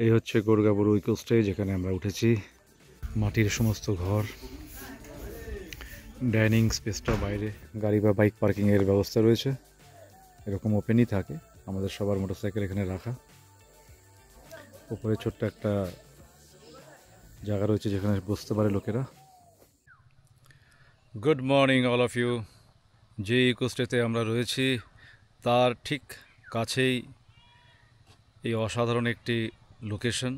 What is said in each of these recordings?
এই হচ্ছে Gorgaburu eco stay, যেখানে আমরা উঠেছি। মাটির সমস্ত ঘর, ডাইনিং স্পেসটা বাইরে গাড়ি বা বাইক পার্কিংয়ের ব্যবস্থা রয়েছে। এরকম ওপেনই থাকে, আমাদের সবার মোটরসাইকেল এখানে রাখা। উপরে ছোট্ট একটা জায়গা রয়েছে যেখানে বসতে পারে লোকেরা। Good morning all of you. যে ইকো স্টেতে আমরা রয়েছি তার ঠিক কাছেই এই অসাধারণ একটি লোকেশন।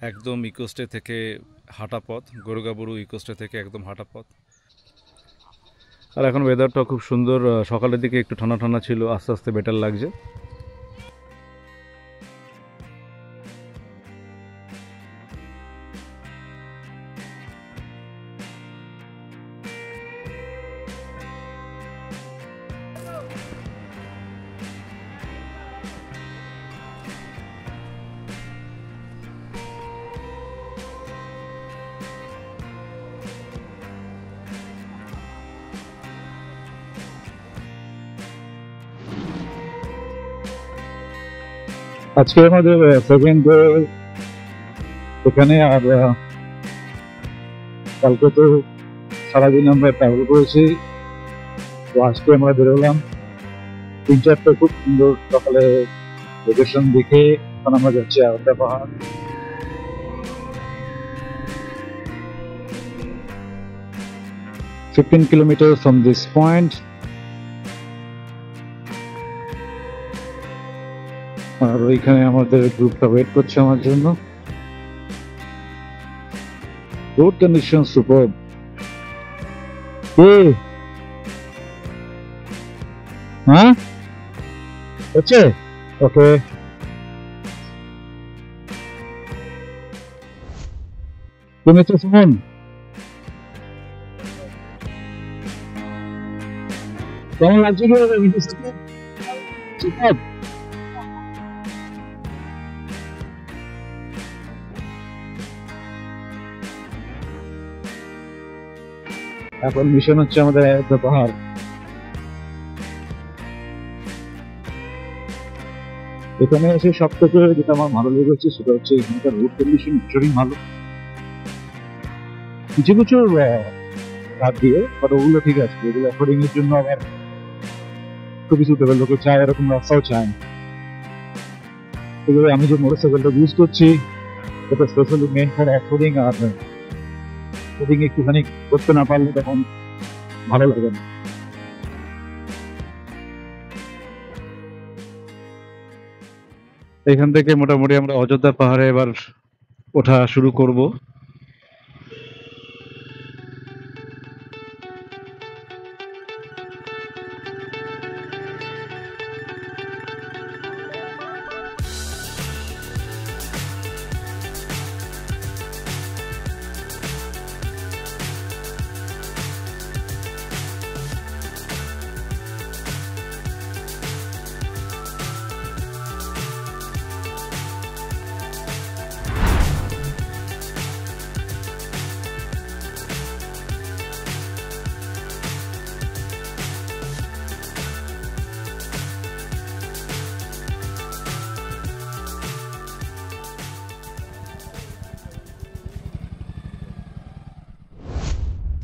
একদম ইকোস্টে থেকে হাঁটা পথ, গোরগাবুরু ইকোস্টে থেকে একদম হাঁটা পথ। আর এখন ওয়েদারটা খুব সুন্দর। সকালের দিকে একটু ঠান্ডা ঠান্ডা ছিল, আস্তে আস্তে বেটার লাগছে। আজকে আমাদের সেকেন্ড ডে এখানে। আর কালকে তো সারাদিন আমরা ট্রাভেল করেছি, তো আজকে আমরা বেরোলাম 3-4টা খুব সুন্দর সকালে লোকেশন দেখে। এখন আমরা যাচ্ছি আয়োধ্যা পাহাড়। Fifteen kilometers from this point. আর ওইখানে আমাদের গ্রুপটা ওয়েট করছে আমার জন্য। Road condition super. হ্যাঁ হচ্ছে ওকে। তুমি তো সুমন, কেমন লাগছে? এখন মিশন হচ্ছে আমাদের আয়োধ্যা পাহাড়। এখানে এসে সব থেকে যেটা আমার ভালো লেগেছে সেটা হচ্ছে এখানকার রোড কন্ডিশন ভীষণই ভালো। কিছু কিছু বাদ দিয়ে, বাট ওগুলো ঠিক আছে। এগুলো অ্যাফোর্ডিং এর জন্য আবার খুবই সুটেবল। লোকে চায় এরকম রাস্তাও চায়। এগুলো আমি যে মোটরসাইকেলটা ইউজ করছি এটা স্পেশালি মেন ফর অ্যাফোর্ডিং। আর অ্যাফোর্ডিং একটুখানি করতে না পারলে তখন ভালো লাগে না। এখান থেকে মোটামুটি আমরা অযোধ্যা পাহাড়ে এবার ওঠা শুরু করব।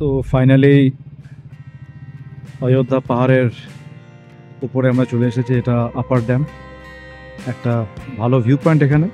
তো ফাইনালি অযোধ্যা পাহাড়ের উপরে আমরা চলে এসেছি। এটা আপার ড্যাম, একটা ভালো ভিউ পয়েন্ট এখানে।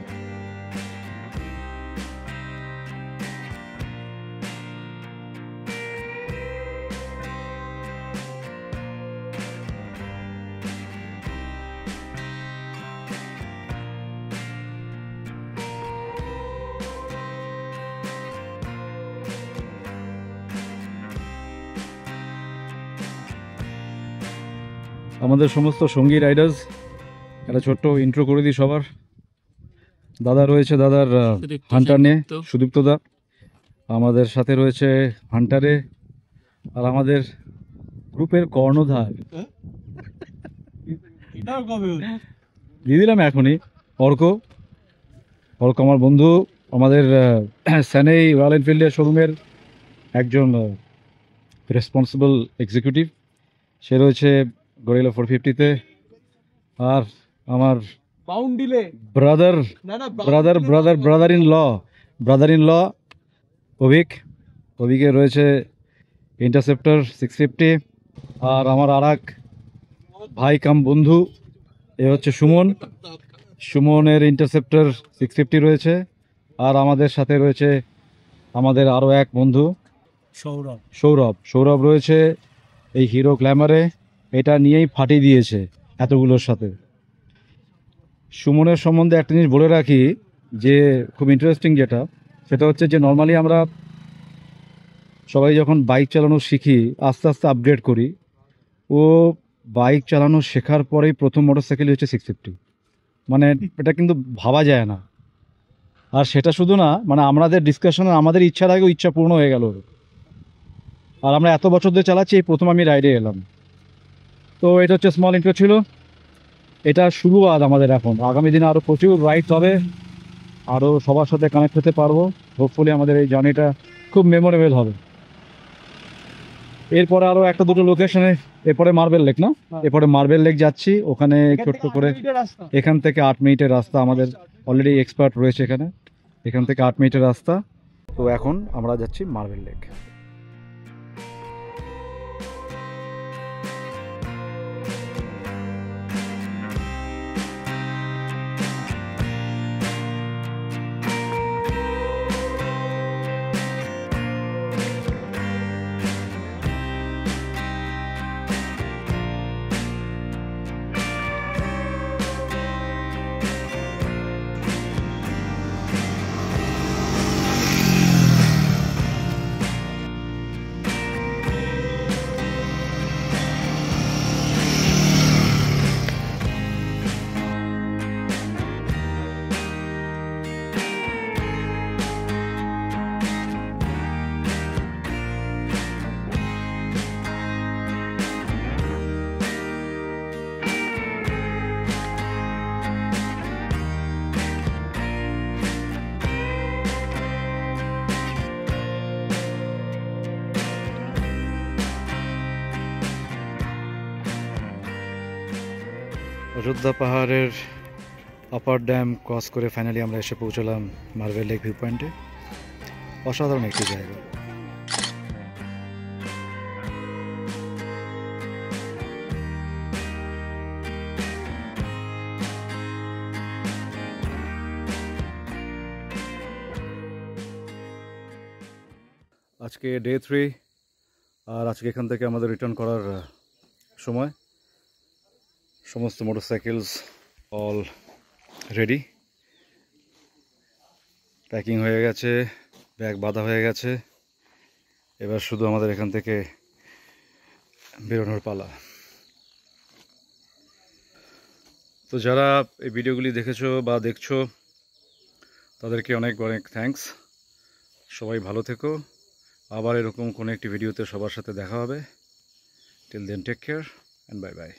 আমাদের সমস্ত সঙ্গী রাইডার্স, একটা ছোট্ট ইন্ট্রো করে দিই সবার। দাদা রয়েছে, দাদার হান্টার নিয়ে সুদীপ্ত দা আমাদের সাথে রয়েছে হান্টারে। আর আমাদের গ্রুপের কর্ণধার দিয়ে দিলাম এখনই, অর্ক। অর্ক আমার বন্ধু, আমাদের স্যানেই রয়্যাল এনফিল্ডের শোরুমের একজন রেসপন্সিবল এক্সিকিউটিভ। সে রয়েছে গরিলা 450-তে। আর আমার বাউন্ডিলে ব্রাদার না না ব্রাদার ইন ল অভিকের রয়েছে ইন্টারসেপ্টর 650, আর আমার আর এক ভাই কাম বন্ধু এ হচ্ছে সুমনের ইন্টারসেপ্টর 650 রয়েছে, আর আমাদের সাথে রয়েছে আমাদের আরও এক বন্ধু সৌরভ রয়েছে এই হিরো গ্ল্যামারে। এটা নিয়েই ফাটিয়ে দিয়েছে এতগুলোর সাথে। সুমনের সম্বন্ধে একটা জিনিস বলে রাখি যে খুব ইন্টারেস্টিং, যেটা সেটা হচ্ছে যে নর্মালি আমরা সবাই যখন বাইক চালানো শিখি আস্তে আস্তে আপগ্রেড করি, ও বাইক চালানো শেখার পরেই প্রথম মোটরসাইকেল হচ্ছে 650। মানে এটা কিন্তু ভাবা যায় না। আর সেটা শুধু না, মানে আমাদের ডিসকাশনে আমাদের ইচ্ছার আগেও ইচ্ছা পূর্ণ হয়ে গেল। আর আমরা এত বছর ধরে চালাচ্ছি, এই প্রথম আমি রাইডে এলাম। তো এটা হচ্ছে স্মল ইন্ট্রো ছিল, এটা শুরুয়াত আমাদের। এখন আগামী দিনে আরও প্রচুর রাইড হবে, আরও সবার সাথে কানেক্ট হতে পারবো। হোপফুলি আমাদের এই জার্নিটা খুব মেমোরেবল হবে। এরপরে আরও একটা দুটো লোকেশনে, এরপরে মার্বেল লেক না, এরপরে মার্বেল লেক যাচ্ছি। ওখানে ছোট্ট করে এখান থেকে 8 মিনিটের রাস্তা, আমাদের অলরেডি এক্সপার্ট রয়েছে এখানে, এখান থেকে 8 মিনিটের রাস্তা। তো এখন আমরা যাচ্ছি মার্বেল লেক। অযোধ্যা পাহাড়ের আপার ড্যাম ক্রস করে ফাইনালি আমরা এসে পৌঁছলাম মার্বেল লেক ভিউ পয়েন্টে। অসাধারণ একটি জায়গা। আজকে ডে 3, আর আজকে এখান থেকে আমাদের রিটার্ন করার সময়। সমস্ত মোটরসাইকেলস অল রেডি, প্যাকিং হয়ে গেছে, ব্যাগ বাঁধা হয়ে গেছে। এবার শুধু আমাদের এখান থেকে বেরোনোর পালা। তো যারা এই ভিডিওগুলি দেখেছো বা দেখছো তাদেরকে অনেক অনেক থ্যাঙ্কস। সবাই ভালো থেকো। আবার এরকম কোনো একটি ভিডিওতে সবার সাথে দেখা হবে। Till then take care and bye by.